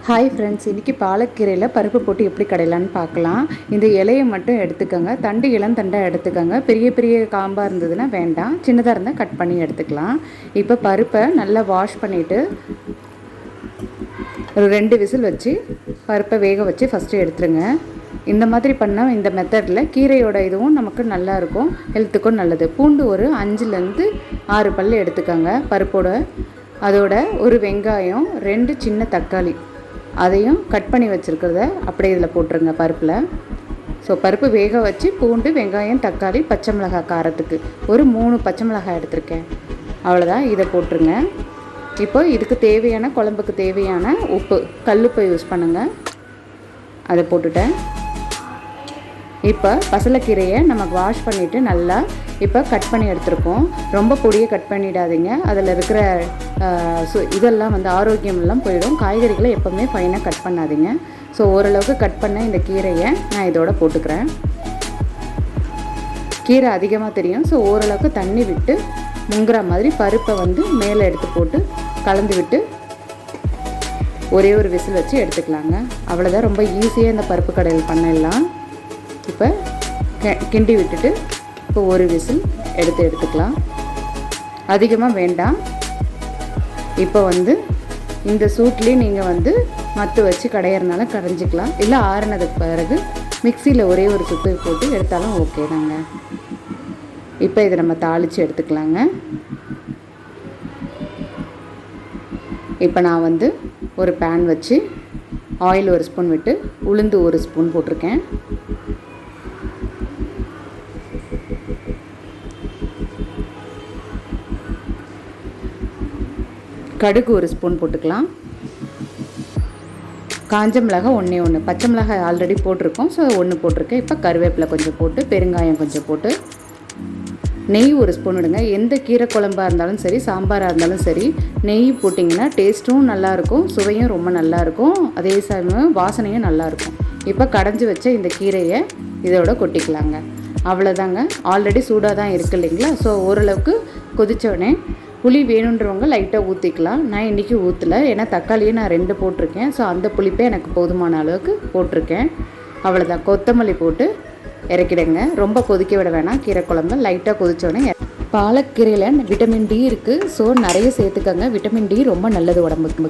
Hi friends, இன்றைக்கி பாலக்கீரையில் பருப்பு போட்டு எப்படி கடையலான்னு பார்க்கலாம். இந்த இலையை மட்டும் எடுத்துக்கோங்க, தண்டு இளந்தண்டாக எடுத்துக்கோங்க. பெரிய பெரிய காம்பாக இருந்ததுன்னா வேண்டாம், சின்னதாக இருந்தால் கட் பண்ணி எடுத்துக்கலாம். இப்போ பருப்பை நல்லா வாஷ் பண்ணிவிட்டு ஒரு 2 விசில் வச்சு பருப்பை வேக வச்சு ஃபஸ்ட்டு எடுத்துருங்க. இந்த மாதிரி பண்ணால் இந்த மெத்தடில் கீரையோட இதுவும் நமக்கு நல்லாயிருக்கும், ஹெல்த்துக்கும் நல்லது. பூண்டு ஒரு 5லேருந்து 6 பல் எடுத்துக்கோங்க பருப்போட. அதோட ஒரு வெங்காயம், 2 சின்ன தக்காளி அதையும் கட் பண்ணி வச்சுருக்கிறத அப்படியே இதில் போட்டுருங்க பருப்பில். ஸோ பருப்பு வேக வச்சு பூண்டு, வெங்காயம், தக்காளி, பச்சை மிளகாய் காரத்துக்கு ஒரு 3 பச்சை மிளகாய் எடுத்திருக்கேன். அவ்வளோதான், இதை போட்டுருங்க. இப்போ இதுக்கு தேவையான குழம்புக்கு தேவையான உப்பு, கல்லுப்பை யூஸ் பண்ணுங்கள், அதை போட்டுட்டேன். இப்போ பசலைக்கீரையை நம்ம வாஷ் பண்ணிவிட்டு நல்லா இப்போ கட் பண்ணி எடுத்துருக்கோம். ரொம்ப பொடியை கட் பண்ணிடாதீங்க, அதில் இருக்கிற இதெல்லாம் ஆரோக்கியமெல்லாம் போயிடும். காய்கறிகளை எப்போவுமே ஃபைனாக கட் பண்ணாதீங்க. ஸோ ஓரளவுக்கு கட் பண்ண இந்த கீரையை நான் இதோட போட்டுக்கிறேன். கீரை அதிகமாக தெரியும், ஸோ ஓரளவுக்கு தண்ணி விட்டு முங்குற மாதிரி பருப்பை மேலே எடுத்து போட்டு கலந்து விட்டு ஒரே ஒரு விசில் வச்சு எடுத்துக்கலாங்க. அவ்வளோதான், ரொம்ப ஈஸியாக இந்த பருப்பு கடையில் பண்ணிடலாம். இப்போ கிண்டி விட்டுட்டு இப்போ ஒரு விசில் எடுத்துக்கலாம், அதிகமாக வேண்டாம். இப்போ இந்த சூட்லேயே நீங்கள் மத்து வச்சு கடையிறனால கடைஞ்சிக்கலாம், இல்லை ஆறுனதுக்கு பிறகு மிக்சியில் ஒரே ஒரு சுத்து போட்டு எடுத்தாலும் ஓகே தாங்க. இப்போ இதை நம்ம தாளித்து எடுத்துக்கலாங்க. இப்போ நான் ஒரு பேன் வச்சு ஆயில் 1 ஸ்பூன் விட்டு உளுந்து 1 ஸ்பூன் போட்டிருக்கேன். கடுகு 1 ஸ்பூன் போட்டுக்கலாம். காஞ்ச மிளகாய் 1, பச்சை மிளகாய் ஆல்ரெடி போட்டிருக்கோம், ஸோ 1 போட்டிருக்கேன். இப்போ கருவேப்பிலை கொஞ்சம் போட்டு, பெருங்காயம் கொஞ்சம் போட்டு, நெய் 1 ஸ்பூன் விடுங்க. எந்த கீரை குழம்பாக இருந்தாலும் சரி, சாம்பாராக இருந்தாலும் சரி, நெய் போட்டிங்கன்னா டேஸ்ட்டும் நல்லாயிருக்கும், சுவையும் ரொம்ப நல்லாயிருக்கும், அதே சமயம் வாசனையும் நல்லாயிருக்கும். இப்போ கடைஞ்சி வச்ச இந்த கீரையை இதோட கொட்டிக்கலாங்க. அவ்வளோதாங்க, ஆல்ரெடி சூடாக தான் இருக்குது இல்லைங்களா. ஸோ ஓரளவுக்கு கொதித்தோடனே புளி வேணுன்றவங்க லைட்டாக ஊற்றிக்கலாம். நான் இன்றைக்கி ஊற்றலை, ஏன்னா தக்காளியை நான் 2 போட்டிருக்கேன். ஸோ அந்த புளிப்பே எனக்கு போதுமான அளவுக்கு போட்டிருக்கேன். அவ்வளோதான், கொத்தமல்லி போட்டு இறக்கிடுங்க. ரொம்ப கொதிக்க விட வேணாம் கீரை குழம்பு, லைட்டாக கொதித்தோடனே. பாலக்கீரையில் விட்டமின் டி இருக்குது, ஸோ நிறைய சேர்த்துக்கங்க. விட்டமின் டி ரொம்ப நல்லது உடம்புக்கு.